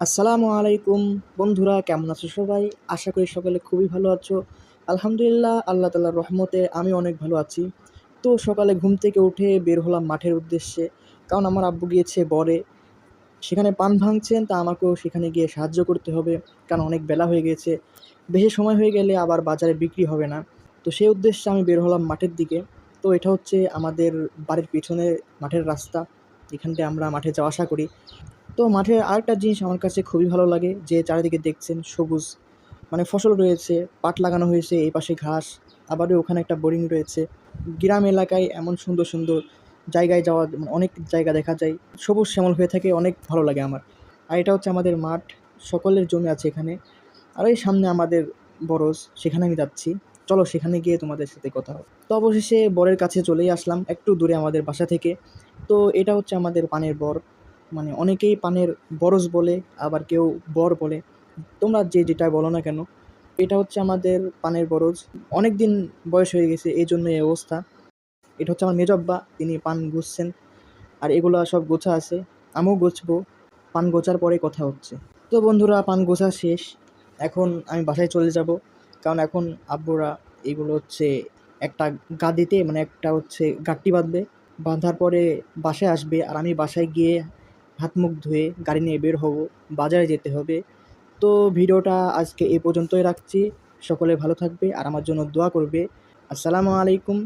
আসসালামু আলাইকুম বন্ধুরা, কেমন আছো সবাই? আশা করি সকলে খুবই ভালো আছো। আলহামদুলিল্লাহ, আল্লাহ তাআলার রহমতে আমি অনেক ভালো আছি। তো সকালে ঘুম থেকে উঠে বের হলাম মাঠের উদ্দেশ্যে। কারণ আমার আব্বু গিয়েছে বরে, সেখানে পান ভাঙছেন, তা আমাকেও সেখানে গিয়ে সাহায্য করতে হবে। কারণ অনেক বেলা হয়ে গেছে, বেশি সময় হয়ে গেলে আবার বাজারে বিক্রি হবে না। তো সেই উদ্দেশ্যে আমি বের হলাম মাঠের দিকে। তো এটা হচ্ছে আমাদের বাড়ির পিছনে মাঠের রাস্তা, এখান দিয়ে আমরা মাঠে যাওয়া আসা করি। তো মাঠের আরেকটা জিনিস আমার কাছে খুবই ভালো লাগে যে চারিদিকে দেখছেন সবুজ, মানে ফসল রয়েছে, পাট লাগানো হয়েছে, এই পাশে ঘাস, আবারও ওখানে একটা বোরিং রয়েছে। গ্রাম এলাকায় এমন সুন্দর সুন্দর জায়গায় যাওয়া, মানে অনেক জায়গা দেখা যায়, সবুজ শ্যামল হয়ে থাকে, অনেক ভালো লাগে আমার। আর এটা হচ্ছে আমাদের মাঠ, সকলের জমি আছে এখানে। আর এই সামনে আমাদের বরজ, সেখানে আমি যাচ্ছি। চলো সেখানে গিয়ে তোমাদের সাথে কথা হবে। তো অবশেষে বরের কাছে চলেই আসলাম, একটু দূরে আমাদের বাসা থেকে। তো এটা হচ্ছে আমাদের পানের বর, মানে অনেকেই পানের বরজ বলে, আবার কেউ বর বলে, তোমরা যে যেটা বলো না কেন। এটা হচ্ছে আমাদের পানের বরজ, অনেক দিন বয়স হয়ে গেছে, এই জন্য এই অবস্থা। এটা হচ্ছে আমার মেজব্বা, তিনি পান গুছছেন। আর এগুলো সব গোছা আছে, আমিও গোছবো। পান গোছার পরে কথা হচ্ছে। তো বন্ধুরা, পান গোছা শেষ, এখন আমি বাসায় চলে যাব। কারণ এখন আব্বুরা এগুলো হচ্ছে একটা গাদিতে, মানে একটা হচ্ছে গাঁট্টি বাঁধবে, বাঁধার পরে বাসায় আসবে। আর আমি বাসায় গিয়ে হাত মুখ ধুয়ে গাড়ি নিয়ে বের হব, বাজারে যেতে হবে। তো ভিডিওটা আজকে এই পর্যন্তই রাখছি। সকলে ভালো থাকবে আর আমার জন্য দোয়া করবে। আসসালামু আলাইকুম।